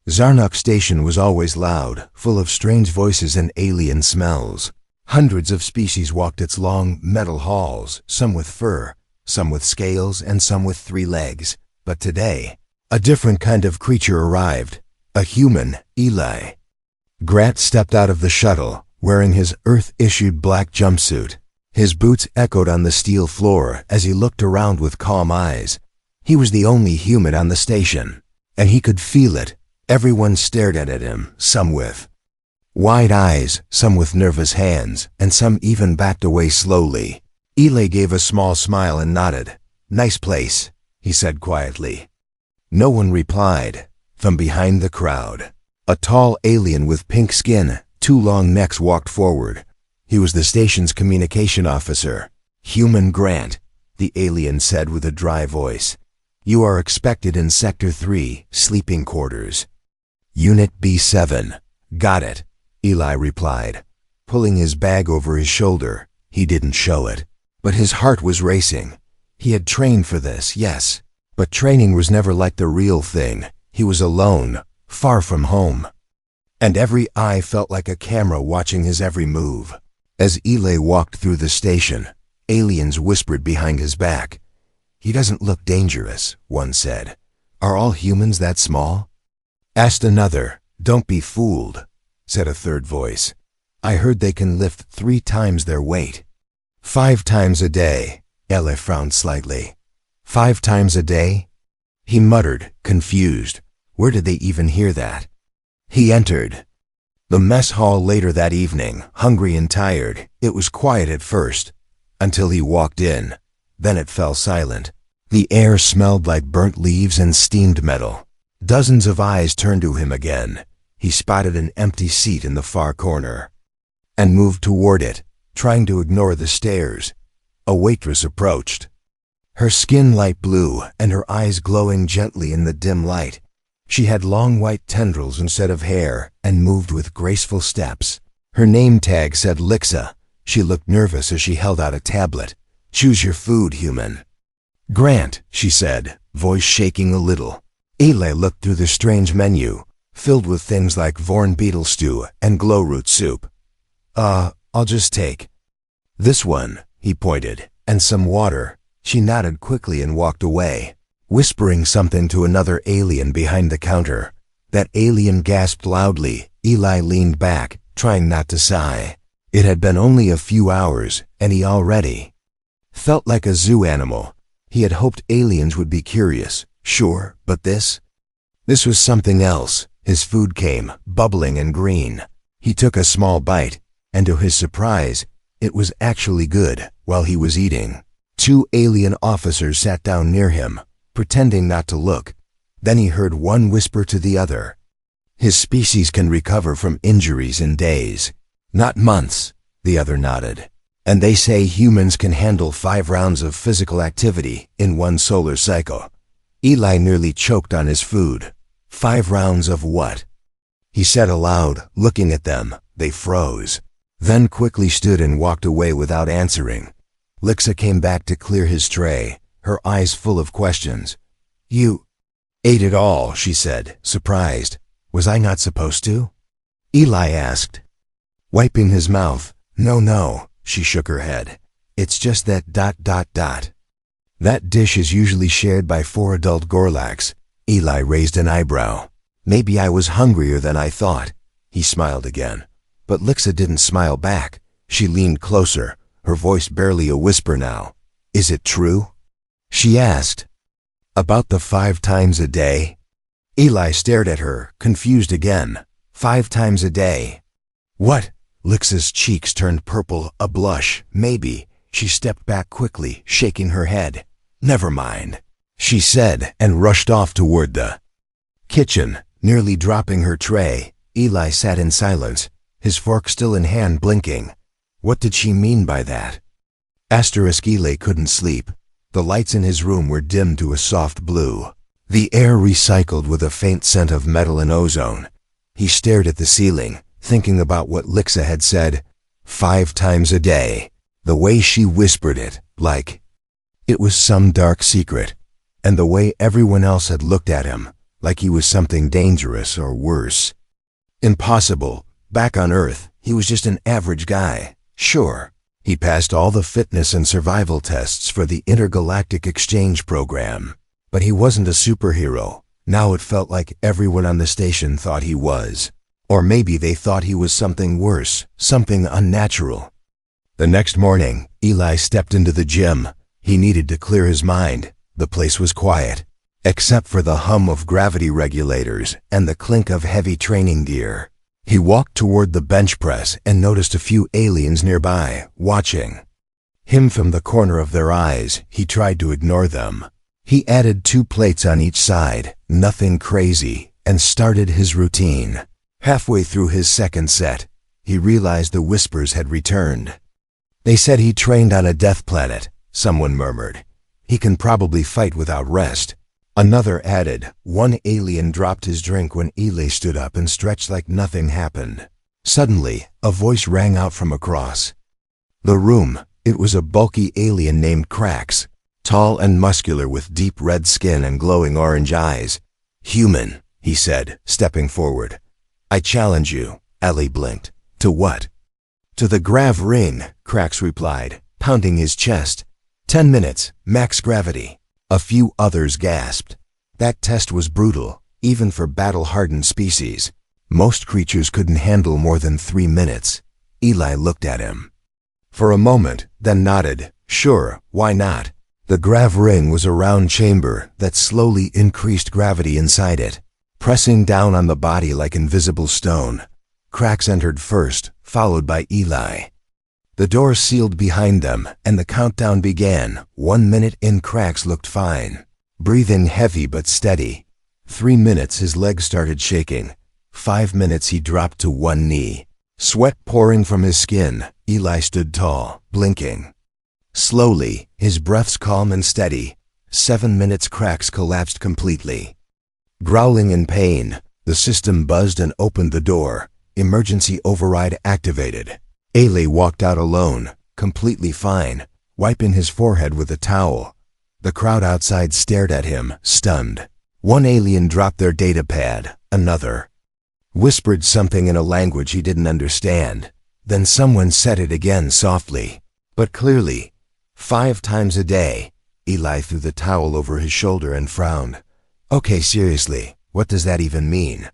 Zarnuk Station was always loud, full of strange voices and alien smells. Hundreds of species walked its long, metal halls, some with fur, some with scales, and some with 3 legs. But today, a different kind of creature arrived. A human, Eli. Grant stepped out of the shuttle, wearing his Earth-issued black jumpsuit. His boots echoed on the steel floor as he looked around with calm eyes. He was the only human on the station, and he could feel it. Everyone stared at him, some with wide eyes, some with nervous hands, and some even backed away slowly. Eli gave a small smile and nodded. "Nice place," he said quietly. No one replied. From behind the crowd, a tall alien with pink skin, 2 long necks walked forward. He was the station's communication officer. "Human Grant," the alien said with a dry voice. "You are expected in Sector 3, sleeping quarters. Unit B7. Got it," Eli replied, pulling his bag over his shoulder. He didn't show it, but his heart was racing. He had trained for this, yes, but training was never like the real thing. He was alone, far from home, and every eye felt like a camera watching his every move. As Eli walked through the station, aliens whispered behind his back. "He doesn't look dangerous," one said. "Are all humans that small?" Asked another. "Don't be fooled," said a third voice. "I heard they can lift 3 times their weight." 5 times a day, Eli frowned slightly. 5 times a day? He muttered, confused. Where did they even hear that? He entered the mess hall later that evening, hungry and tired. It was quiet at first, until he walked in. Then it fell silent. The air smelled like burnt leaves and steamed metal. Dozens of eyes turned to him again. He spotted an empty seat in the far corner and moved toward it, trying to ignore the stares. A waitress approached, her skin light blue and her eyes glowing gently in the dim light. She had long white tendrils instead of hair and moved with graceful steps. Her name tag said Lixa. She looked nervous as she held out a tablet. "Choose your food, human." "Grant," she said, voice shaking a little. Eli looked through the strange menu, filled with things like Vorn beetle stew and glowroot soup. I'll just take this one," he pointed, "and some water." She nodded quickly and walked away, whispering something to another alien behind the counter. That alien gasped loudly. Eli leaned back, trying not to sigh. It had been only a few hours, and he already felt like a zoo animal. He had hoped aliens would be curious, sure, but this was something else. His food came, bubbling and green. He took a small bite, and to his surprise, it was actually good. While he was eating, 2 alien officers sat down near him, pretending not to look. Then he heard one whisper to the other. "His species can recover from injuries in days, not months," the other nodded. "And they say humans can handle 5 rounds of physical activity in 1 solar cycle." Eli nearly choked on his food. 5 rounds of what? He said aloud, looking at them. They froze, then quickly stood and walked away without answering. Lixa came back to clear his tray, her eyes full of questions. "You ate it all," she said, surprised. "Was I not supposed to?" Eli asked, wiping his mouth. No, she shook her head. "It's just that ... That dish is usually shared by 4 adult Gorlaks." Eli raised an eyebrow. "Maybe I was hungrier than I thought." He smiled again. But Lixa didn't smile back. She leaned closer, her voice barely a whisper now. "Is it true?" she asked. "About the 5 times a day?" Eli stared at her, confused again. 5 times a day? What? Lixa's cheeks turned purple, a blush. Maybe. She stepped back quickly, shaking her head. "Never mind," she said, and rushed off toward the kitchen. Nearly dropping her tray, Eli sat in silence, his fork still in hand, blinking. What did she mean by that? Eli couldn't sleep. The lights in his room were dimmed to a soft blue. The air recycled with a faint scent of metal and ozone. He stared at the ceiling, thinking about what Lixa had said. 5 times a day. The way she whispered it, like it was some dark secret. And the way everyone else had looked at him, like he was something dangerous or worse. Impossible. Back on Earth, he was just an average guy. Sure, he passed all the fitness and survival tests for the intergalactic exchange program. But he wasn't a superhero. Now it felt like everyone on the station thought he was. Or maybe they thought he was something worse, something unnatural. The next morning, Eli stepped into the gym. He needed to clear his mind. The place was quiet, except for the hum of gravity regulators and the clink of heavy training gear. He walked toward the bench press and noticed a few aliens nearby, watching him from the corner of their eyes. He tried to ignore them. He added 2 plates on each side, nothing crazy, and started his routine. Halfway through his second set, he realized the whispers had returned. They said he trained on a death planet, someone murmured. He can probably fight without rest. Another added, 1 alien dropped his drink when Eli stood up and stretched like nothing happened. Suddenly, a voice rang out from across the room. It was a bulky alien named Krax, tall and muscular with deep red skin and glowing orange eyes. "Human," he said, stepping forward. "I challenge you." Eli blinked. "To what?" "To the grav ring," Krax replied, pounding his chest. 10 minutes, max gravity." A few others gasped. That test was brutal, even for battle-hardened species. Most creatures couldn't handle more than 3 minutes. Eli looked at him for a moment, then nodded. "Sure, why not?" The grav ring was a round chamber that slowly increased gravity inside it, pressing down on the body like invisible stone. Krax entered first, followed by Eli. The door sealed behind them, and the countdown began. 1 minute in, Krax looked fine, breathing heavy but steady. 3 minutes, his legs started shaking. 5 minutes, he dropped to 1 knee, sweat pouring from his skin. Eli stood tall, blinking slowly, his breaths calm and steady. 7 minutes, Krax collapsed completely. Growling in pain, the system buzzed and opened the door. Emergency override activated. Eli walked out alone, completely fine, wiping his forehead with a towel. The crowd outside stared at him, stunned. 1 alien dropped their data pad. Another whispered something in a language he didn't understand. Then someone said it again softly, but clearly. 5 times a day. Eli threw the towel over his shoulder and frowned. "Okay, seriously, what does that even mean?"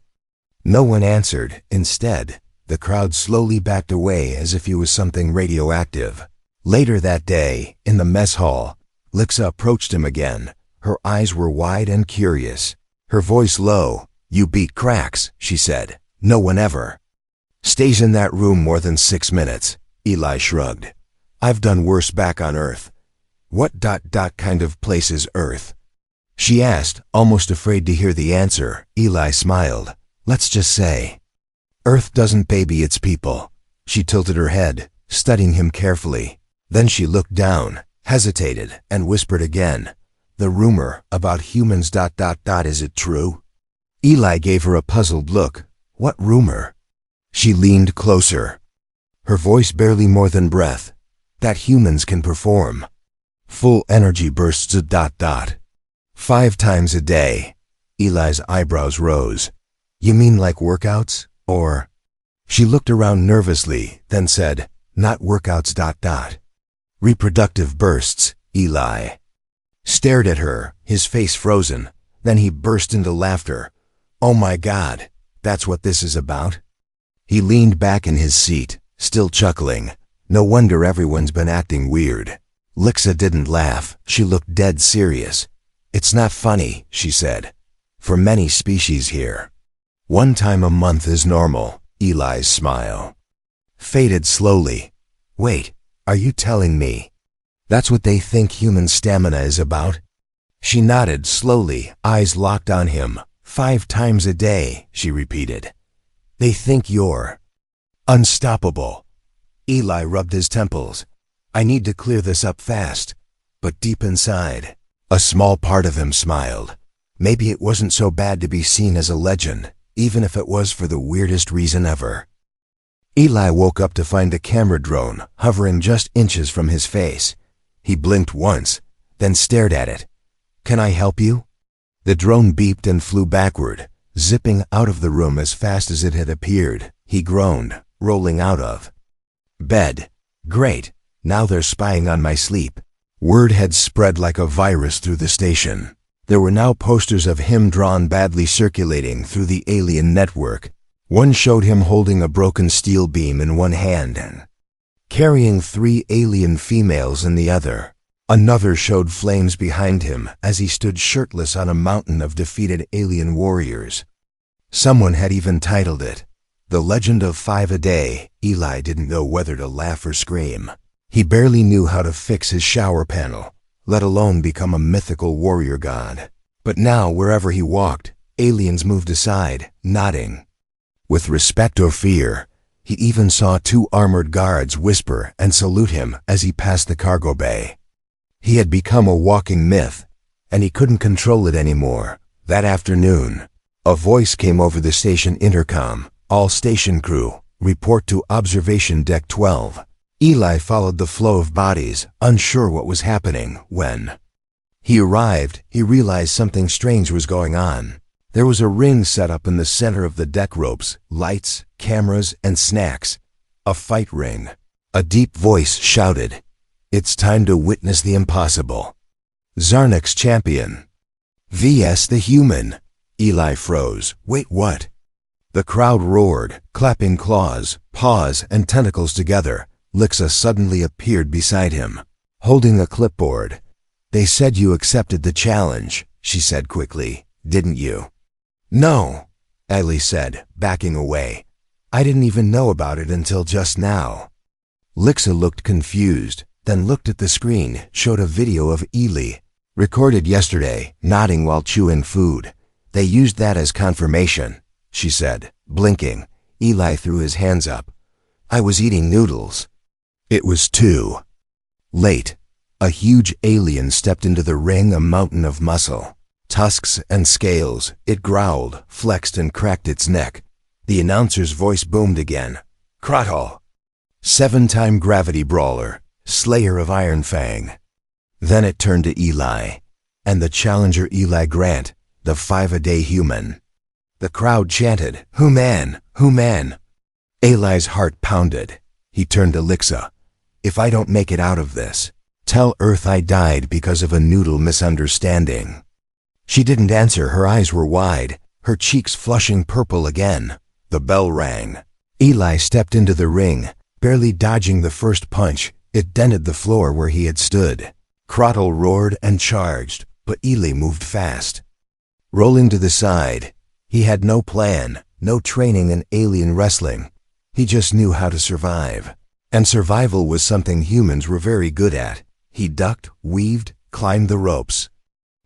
No one answered. Instead, the crowd slowly backed away as if he was something radioactive. Later that day, in the mess hall, Lixa approached him again. Her eyes were wide and curious, her voice low. "You beat Krax," she said. "No one ever stays in that room more than 6 minutes." Eli shrugged. "I've done worse back on Earth." What kind of place is Earth?" she asked, almost afraid to hear the answer. Eli smiled. "Let's just say Earth doesn't baby its people." She tilted her head, studying him carefully. Then she looked down, hesitated, and whispered again. "The rumor about humans ... is it true?" Eli gave her a puzzled look. "What rumor?" She leaned closer, her voice barely more than breath. "That humans can perform full energy bursts ... 5 times a day." Eli's eyebrows rose. "You mean like workouts? Or?" She looked around nervously, then said, "Not workouts ... reproductive bursts." Eli stared at her, his face frozen. Then he burst into laughter. "Oh my God, that's what this is about?" He leaned back in his seat, still chuckling. "No wonder everyone's been acting weird." Lixa didn't laugh. She looked dead serious. "It's not funny," she said. "For many species here, 1 time a month is normal." Eli's smile faded slowly. "Wait, are you telling me that's what they think human stamina is about?" She nodded slowly, eyes locked on him. 5 times a day," she repeated. "They think you're unstoppable." Eli rubbed his temples. "I need to clear this up fast." But deep inside, a small part of him smiled. Maybe it wasn't so bad to be seen as a legend, even if it was for the weirdest reason ever. Eli woke up to find the camera drone hovering just inches from his face. He blinked once, then stared at it. "Can I help you?" The drone beeped and flew backward, zipping out of the room as fast as it had appeared. He groaned, rolling out of bed. Great, now they're spying on my sleep. Word had spread like a virus through the station. There were now posters of him drawn badly circulating through the alien network. One showed him holding a broken steel beam in one hand and carrying 3 alien females in the other. Another showed flames behind him as he stood shirtless on a mountain of defeated alien warriors. Someone had even titled it, "The Legend of 5 a Day." Eli didn't know whether to laugh or scream. He barely knew how to fix his shower panel, let alone become a mythical warrior god. But now, wherever he walked, aliens moved aside, nodding. With respect or fear, he even saw 2 armored guards whisper and salute him as he passed the cargo bay. He had become a walking myth, and he couldn't control it anymore. That afternoon, a voice came over the station intercom. "All station crew, report to observation deck 12. Eli followed the flow of bodies, unsure what was happening. When he arrived, he realized something strange was going on. There was a ring set up in the center of the deck ropes, lights, cameras, and snacks. A fight ring. A deep voice shouted, "It's time to witness the impossible. Zarnak's champion vs. the human." Eli froze. Wait, what? The crowd roared, clapping claws, paws, and tentacles together. Lixa suddenly appeared beside him, holding a clipboard. "They said you accepted the challenge," she said quickly. "Didn't you?" "No," Eli said, backing away. "I didn't even know about it until just now." Lixa looked confused, then looked at the screen, showed a video of Eli, recorded yesterday, nodding while chewing food. "They used that as confirmation," she said, blinking. Eli threw his hands up. "I was eating noodles." It was too late. A huge alien stepped into the ring, a mountain of muscle, tusks and scales. It growled, flexed, and cracked its neck. The announcer's voice boomed again. "Krotl, 7-time gravity brawler, slayer of Iron Fang." Then it turned to Eli, and the challenger Eli Grant, the 5-a-day human. The crowd chanted, "Human, human." Eli's heart pounded. He turned to Lixa. "If I don't make it out of this, tell Earth I died because of a noodle misunderstanding." She didn't answer. Her eyes were wide, her cheeks flushing purple again. The bell rang. Eli stepped into the ring, barely dodging the first punch. It dented the floor where he had stood. Krotl roared and charged, but Eli moved fast, rolling to the side. He had no plan, no training in alien wrestling. He just knew how to survive. And survival was something humans were very good at. He ducked, weaved, climbed the ropes,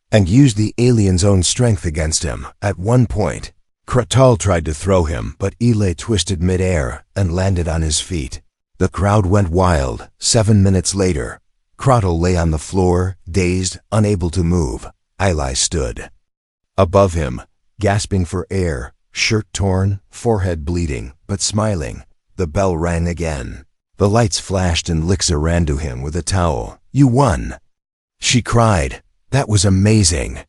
and used the alien's own strength against him. At one point, Krotl tried to throw him, but Eli twisted midair and landed on his feet. The crowd went wild. 7 minutes later, Krotl lay on the floor, dazed, unable to move. Eli stood above him, gasping for air, shirt torn, forehead bleeding, but smiling. The bell rang again. The lights flashed and Lixa ran to him with a towel. "You won!" she cried. "That was amazing."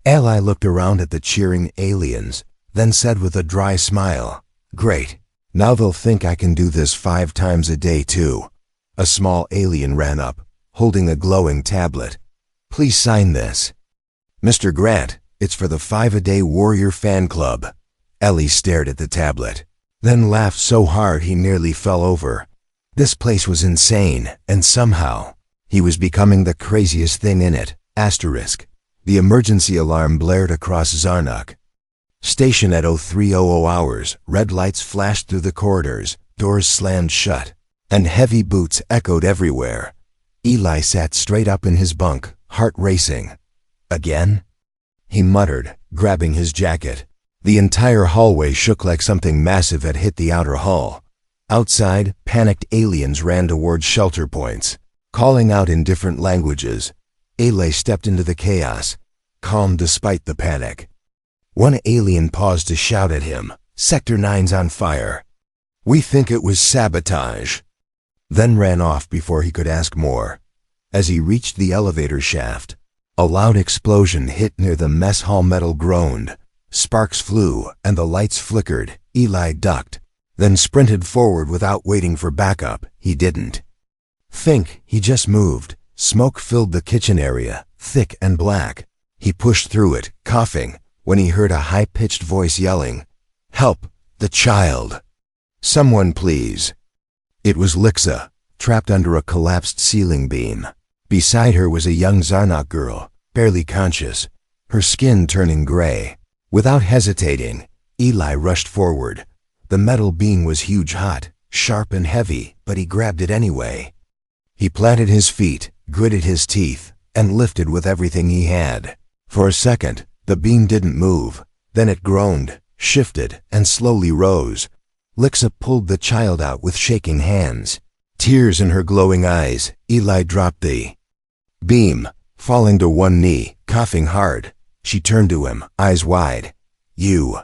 Eli looked around at the cheering aliens, then said with a dry smile, "Great. Now they'll think I can do this 5 times a day too." A small alien ran up, holding a glowing tablet. "Please sign this." "Mr. Grant, it's for the 5-a-day warrior fan club." Eli stared at the tablet, then laughed so hard he nearly fell over. This place was insane, and somehow, he was becoming the craziest thing in it. Asterisk. The emergency alarm blared across Zarnak Station at 0300 hours. Red lights flashed through the corridors, doors slammed shut, and heavy boots echoed everywhere. Eli sat straight up in his bunk, heart racing. "Again?" he muttered, grabbing his jacket. The entire hallway shook like something massive had hit the outer hull. Outside, panicked aliens ran towards shelter points, calling out in different languages. Eli stepped into the chaos, calm despite the panic. One alien paused to shout at him, "Sector 9's on fire. We think it was sabotage," then ran off before he could ask more. As he reached the elevator shaft, A loud explosion hit near the mess hall. Metal groaned. Sparks flew, and the lights flickered. Eli ducked, then sprinted forward without waiting for backup. He didn't think, he just moved. Smoke filled the kitchen area, thick and black. He pushed through it, coughing, when he heard a high-pitched voice yelling, "Help! The child! Someone please!" It was Lixa, trapped under a collapsed ceiling beam. Beside her was a young Zarnok girl, barely conscious, her skin turning gray. Without hesitating, Eli rushed forward. The metal beam was huge, hot, sharp and heavy, but he grabbed it anyway. He planted his feet, gritted his teeth, and lifted with everything he had. For a second, the beam didn't move. Then it groaned, shifted, and slowly rose. Lixa pulled the child out with shaking hands. Tears in her glowing eyes, Eli dropped the beam, falling to one knee, coughing hard. She turned to him, eyes wide. You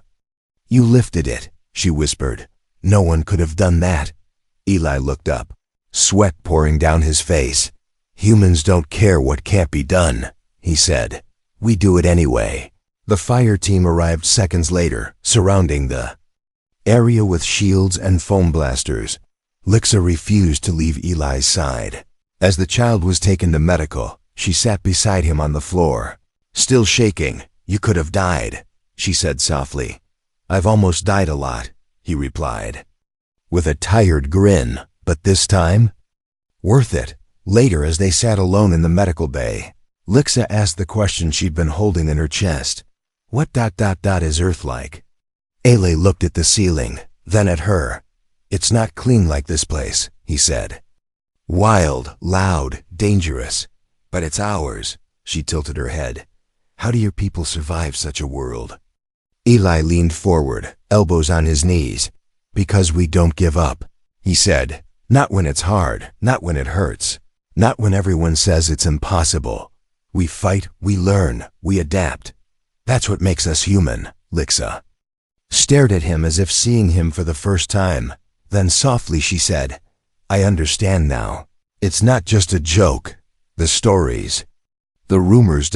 lifted it," she whispered. "No one could have done that." Eli looked up, sweat pouring down his face. "Humans don't care what can't be done," he said. "We do it anyway." The fire team arrived seconds later, surrounding the area with shields and foam blasters. Lixa refused to leave Eli's side. As the child was taken to medical, she sat beside him on the floor. Still shaking. "You could have died," she said softly. "I've almost died a lot," he replied, with a tired grin. "But this time? Worth it." Later, as they sat alone in the medical bay, Lixa asked the question she'd been holding in her chest. What is Earth like? Ele looked at the ceiling, then at her. "It's not clean like this place," he said. "Wild, loud, dangerous. But it's ours." She tilted her head. "How do your people survive such a world?" Eli leaned forward, elbows on his knees. "Because we don't give up," he said. "Not when it's hard, not when it hurts, not when everyone says it's impossible. We fight, we learn, we adapt. That's what makes us human." Lixa stared at him as if seeing him for the first time. Then softly she said, "I understand now. It's not just a joke. The stories, the rumors.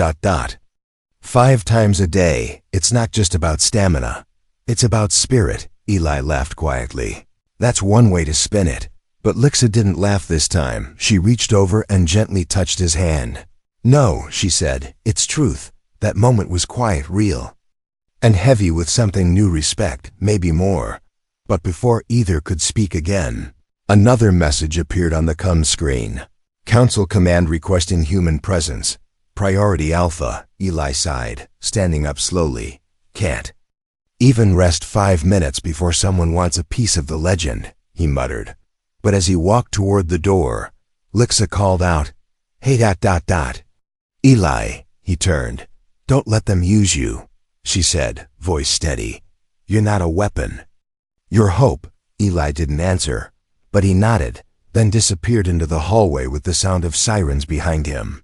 5 times a day, it's not just about stamina. It's about spirit." Eli laughed quietly. "That's one way to spin it." But Lixa didn't laugh this time. She reached over and gently touched his hand. "No," she said, "it's truth." That moment was quiet, real, and heavy with something new, respect, maybe more. But before either could speak again, another message appeared on the comm screen. "Council command requesting human presence. Priority Alpha." Eli sighed, standing up slowly. "Can't even rest 5 minutes before someone wants a piece of the legend," he muttered. But as he walked toward the door, Lixa called out, "Hey, Eli." He turned. "Don't let them use you," she said, voice steady. "You're not a weapon. You're hope." Eli didn't answer, but he nodded, then disappeared into the hallway with the sound of sirens behind him.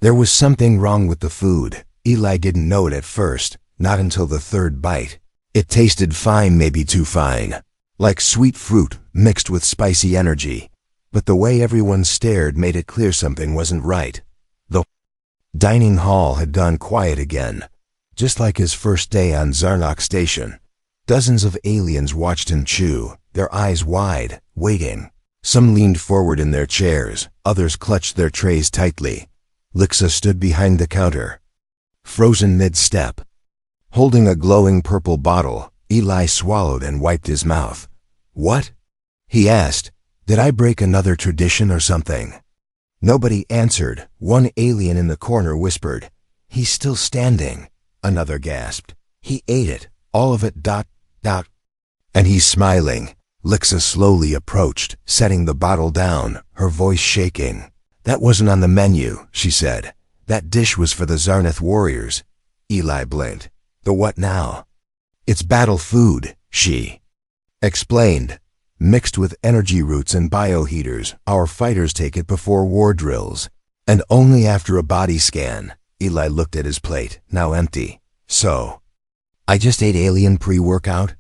There was something wrong with the food. Eli didn't know it at first, not until the 3rd bite. It tasted fine, maybe too fine, like sweet fruit mixed with spicy energy. But the way everyone stared made it clear something wasn't right. The dining hall had gone quiet again, just like his first day on Zarnok Station. Dozens of aliens watched him chew, their eyes wide, waiting. Some leaned forward in their chairs, others clutched their trays tightly. Lixa stood behind the counter, frozen mid-step. Holding a glowing purple bottle, Eli swallowed and wiped his mouth. "What?" he asked. "Did I break another tradition or something?" Nobody answered. One alien in the corner whispered, "He's still standing." Another gasped, "He ate it, all of it, ... And he's smiling." Lixa slowly approached, setting the bottle down, her voice shaking. "That wasn't on the menu," she said. "That dish was for the Zarnath warriors." Eli blinked. "The what now?" "It's battle food," she explained. "Mixed with energy roots and bioheaters. Our fighters take it before war drills, and only after a body scan." Eli looked at his plate, now empty. "So, I just ate alien pre-workout?"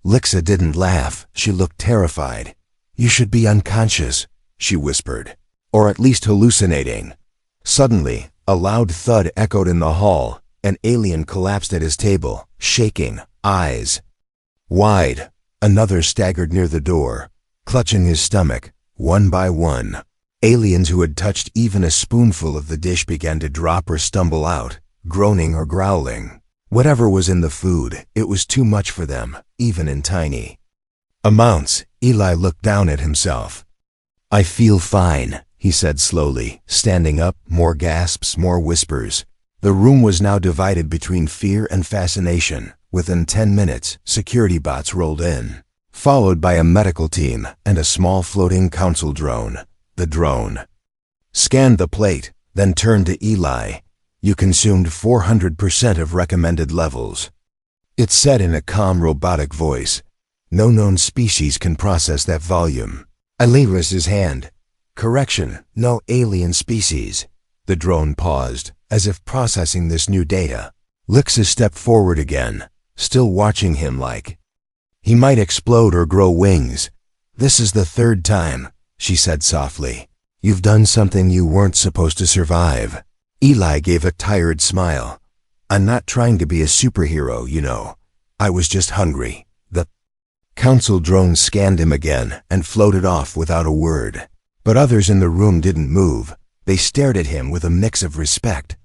Lixa didn't laugh. She looked terrified. "You should be unconscious," she whispered. "Or at least hallucinating." Suddenly, A loud thud echoed in the hall. An alien collapsed at his table, shaking, eyes wide. Another staggered near the door, clutching his stomach. One by one, aliens who had touched even a spoonful of the dish began to drop or stumble out, groaning or growling. Whatever was in the food, it was too much for them, even in tiny amounts. Eli looked down at himself. "I feel fine," he said slowly, standing up. More gasps, more whispers. The room was now divided between fear and fascination. Within 10 minutes, security bots rolled in, followed by a medical team and a small floating council drone. The drone scanned the plate, then turned to Eli. "You consumed 400% of recommended levels," it said in a calm, robotic voice. "No known species can process that volume." Eli raised his hand. "Correction, no alien species." The drone paused, as if processing this new data. Lixa stepped forward again, still watching him like he might explode or grow wings. "This is the third time," she said softly. "You've done something you weren't supposed to survive." Eli gave a tired smile. "I'm not trying to be a superhero, you know. I was just hungry." The council drone scanned him again and floated off without a word. But others in the room didn't move. They stared at him with a mix of respect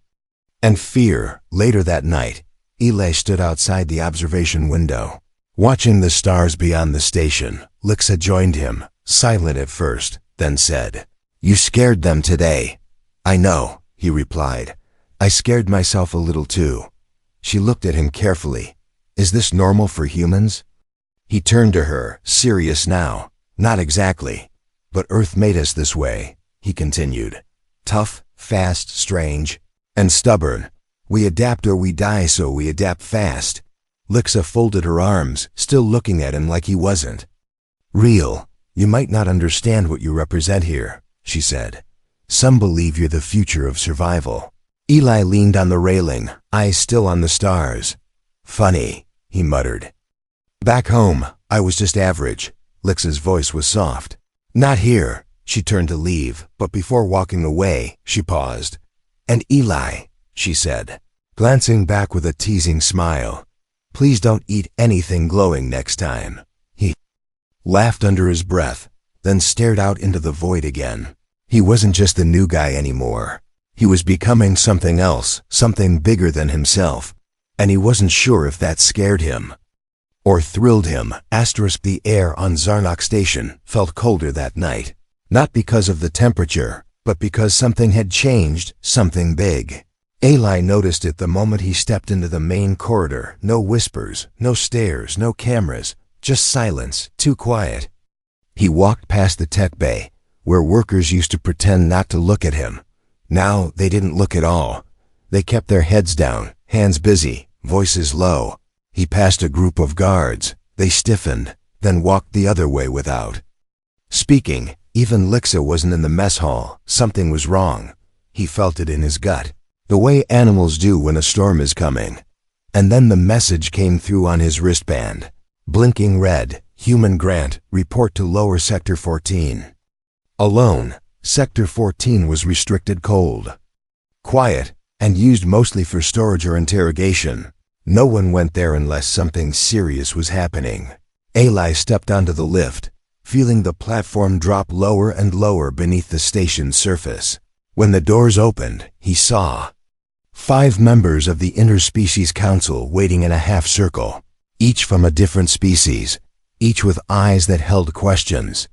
and fear. Later that night, Eli stood outside the observation window, watching the stars beyond the station. Lixa joined him, silent at first, then said, "You scared them today." "I know," he replied. "I scared myself a little too." She looked at him carefully. "Is this normal for humans?" He turned to her, serious now. "Not exactly. But Earth made us this way," he continued. "Tough, fast, strange, and stubborn. We adapt or we die, so we adapt fast." Lixa folded her arms, still looking at him like he wasn't real. "You might not understand what you represent here," she said. "Some believe you're the future of survival." Eli leaned on the railing, eyes still on the stars. "Funny," he muttered. "Back home, I was just average." Lixa's voice was soft. "Not here." She turned to leave, but before walking away, she paused. "And Eli," she said, glancing back with a teasing smile, "please don't eat anything glowing next time." He laughed under his breath, then stared out into the void again. He wasn't just the new guy anymore. He was becoming something else, something bigger than himself, and he wasn't sure if that scared him or thrilled him. The air on Zarnak Station felt colder that night, not because of the temperature, but because something had changed, something big. Eli noticed it the moment he stepped into the main corridor. No whispers, no stares, no cameras, just silence, too quiet. He walked past the tech bay, where workers used to pretend not to look at him. Now they didn't look at all. They kept their heads down, hands busy, voices low. He passed a group of guards. They stiffened, then walked the other way without speaking. Even Lixa wasn't in the mess hall. Something was wrong. He felt it in his gut, the way animals do when a storm is coming. And then the message came through on his wristband. Blinking red, "Human Grant, report to lower Sector 14. Alone." Sector 14 was restricted cold, quiet, and used mostly for storage or interrogation. No one went there unless something serious was happening. Eli stepped onto the lift, feeling the platform drop lower and lower beneath the station's surface. When the doors opened, he saw 5 members of the Interspecies Council waiting in a half circle, each from a different species, each with eyes that held questions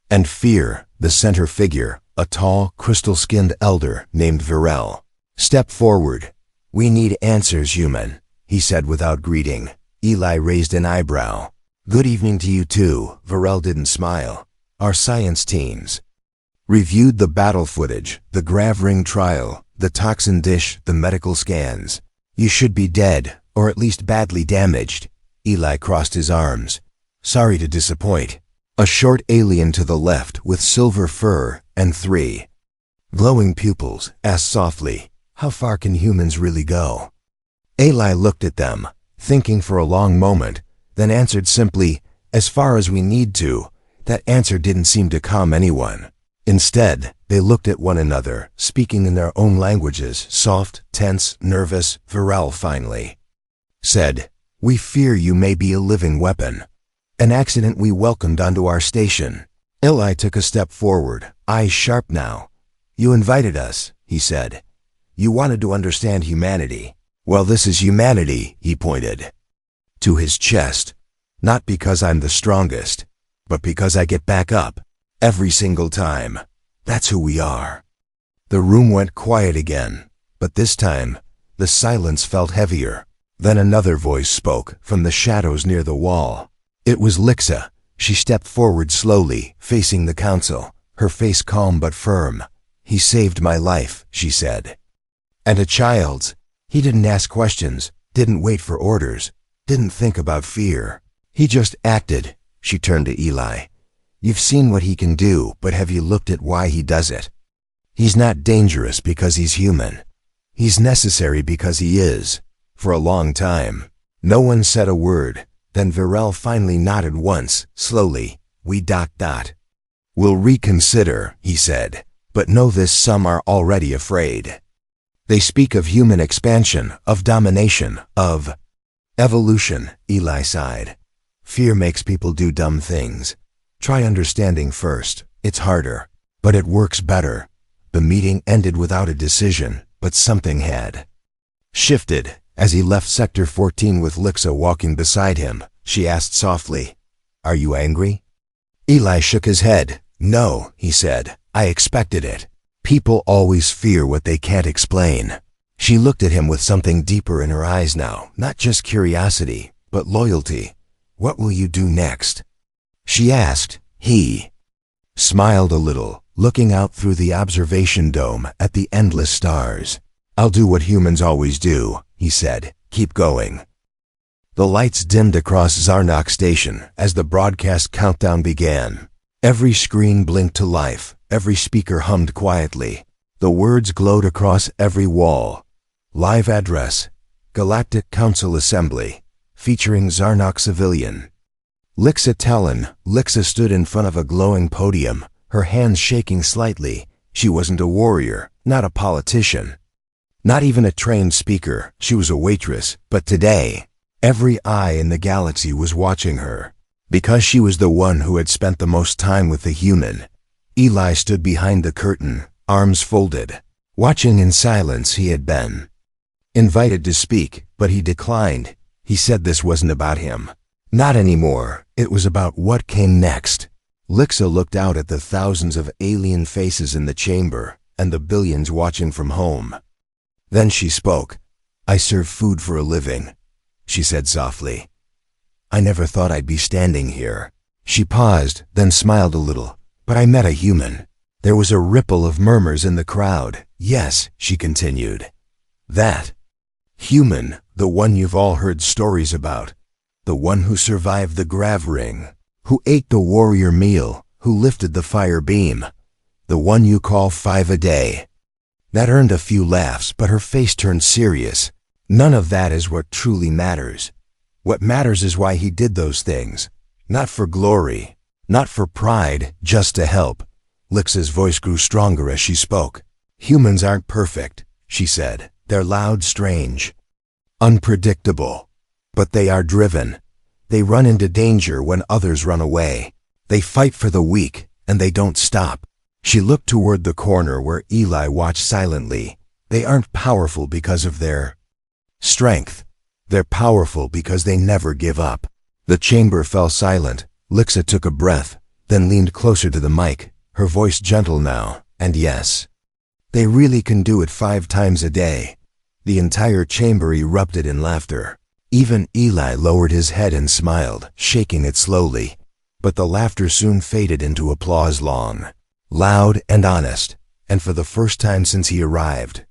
and fear. The center figure, a tall, crystal-skinned elder named Virel, stepped forward. "We need answers, human," he said without greeting. Eli raised an eyebrow. "Good evening to you too." Virel didn't smile. "Our science teams reviewed the battle footage, the grav ring trial, the toxin dish, the medical scans. You should be dead, or at least badly damaged." Eli crossed his arms. "Sorry to disappoint." A short alien to the left with silver fur and 3 glowing pupils asked softly, "How far can humans really go?" Eli looked at them, thinking for a long moment, then answered simply, "As far as we need to." That answer didn't seem to calm anyone. Instead, they looked at one another, speaking in their own languages, soft, tense, nervous. Virel finally said, "We fear you may be a living weapon. An accident we welcomed onto our station." Eli took a step forward, eyes sharp now. "You invited us," he said. "You wanted to understand humanity. Well, this is humanity," he pointed to his chest. "Not because I'm the strongest, but because I get back up. Every single time. That's who we are." The room went quiet again, but this time, the silence felt heavier. Then another voice spoke from the shadows near the wall. It was Lixa. She stepped forward slowly, facing the council, her face calm but firm. "He saved my life," she said. "And a child's. He didn't ask questions, didn't wait for orders, didn't think about fear. He just acted." She turned to Eli. "You've seen what he can do, but have you looked at why he does it? He's not dangerous because he's human. He's necessary because he is. For a long time." No one said a word. Then Virel finally nodded once, slowly. "We ... We'll reconsider," he said. "But know this, some are already afraid. They speak of human expansion, of domination, of evolution." Eli sighed. "Fear makes people do dumb things. Try understanding first. It's harder, but it works better." The meeting ended without a decision, but something had shifted. As he left Sector 14 with Lixa walking beside him, she asked softly, "Are you angry?" Eli shook his head. "No," he said. "I expected it. People always fear what they can't explain." She looked at him with something deeper in her eyes now, not just curiosity, but loyalty. "What will you do next?" she asked. He smiled a little, looking out through the observation dome at the endless stars. "I'll do what humans always do," he said. "Keep going." The lights dimmed across Zarnak Station as the broadcast countdown began. Every screen blinked to life, every speaker hummed quietly. The words glowed across every wall. "Live address, Galactic Council Assembly, featuring Zarnak Civilian." Lixa Talon. Lixa stood in front of a glowing podium, her hands shaking slightly. She wasn't a warrior, not a politician, not even a trained speaker. She was a waitress, but today, every eye in the galaxy was watching her. Because she was the one who had spent the most time with the human. Eli stood behind the curtain, arms folded, watching in silence. He had been invited to speak, but he declined. He said this wasn't about him. Not anymore. It was about what came next. Lixa looked out at the thousands of alien faces in the chamber and the billions watching from home. Then she spoke. "I serve food for a living," she said softly. "I never thought I'd be standing here." She paused, then smiled a little. "But I met a human." There was a ripple of murmurs in the crowd. "Yes," she continued. "That human, the one you've all heard stories about. The one who survived the grav ring, who ate the warrior meal, who lifted the fire beam. The one you call 5 a day." That earned a few laughs, but her face turned serious. "None of that is what truly matters. What matters is why he did those things. Not for glory, not for pride, just to help." Lixa's voice grew stronger as she spoke. "Humans aren't perfect," she said. "They're loud, strange, unpredictable. But they are driven. They run into danger when others run away. They fight for the weak, and they don't stop." She looked toward the corner where Eli watched silently. "They aren't powerful because of their strength. They're powerful because they never give up." The chamber fell silent. Lixa took a breath, then leaned closer to the mic, her voice gentle now. "And yes, they really can do it 5 times a day." The entire chamber erupted in laughter. Even Eli lowered his head and smiled, shaking it slowly. But the laughter soon faded into applause, long, loud and honest, and for the first time since he arrived,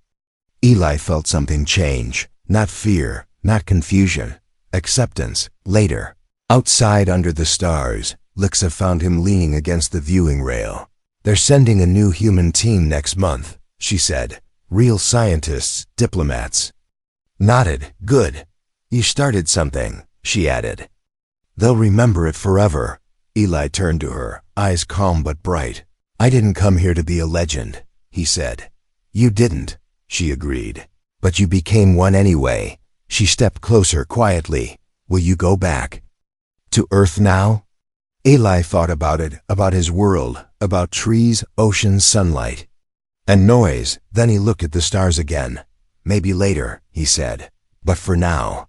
Eli felt something change. Not fear, not confusion, acceptance. Later, outside under the stars, Lixa found him leaning against the viewing rail. "They're sending a new human team next month," she said. "Real scientists, diplomats." Nodded. "Good. You started something," she added. "They'll remember it forever." Eli turned to her, eyes calm but bright. I didn't come here to be a legend, he said. You didn't, she agreed. But you became one anyway. She stepped closer quietly. Will you go back? To Earth now? Eli thought about it, about his world, about trees, oceans, sunlight, and noise. Then he looked at the stars again. Maybe later, he said. But for now,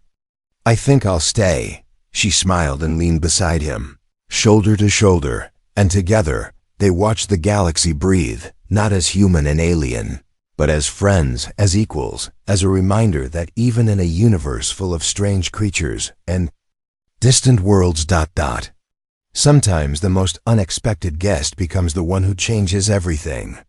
I think I'll stay. She smiled and leaned beside him, shoulder to shoulder, and together, they watched the galaxy breathe, not as human and alien, but as friends, as equals, as a reminder that even in a universe full of strange creatures and distant worlds, sometimes the most unexpected guest becomes the one who changes everything.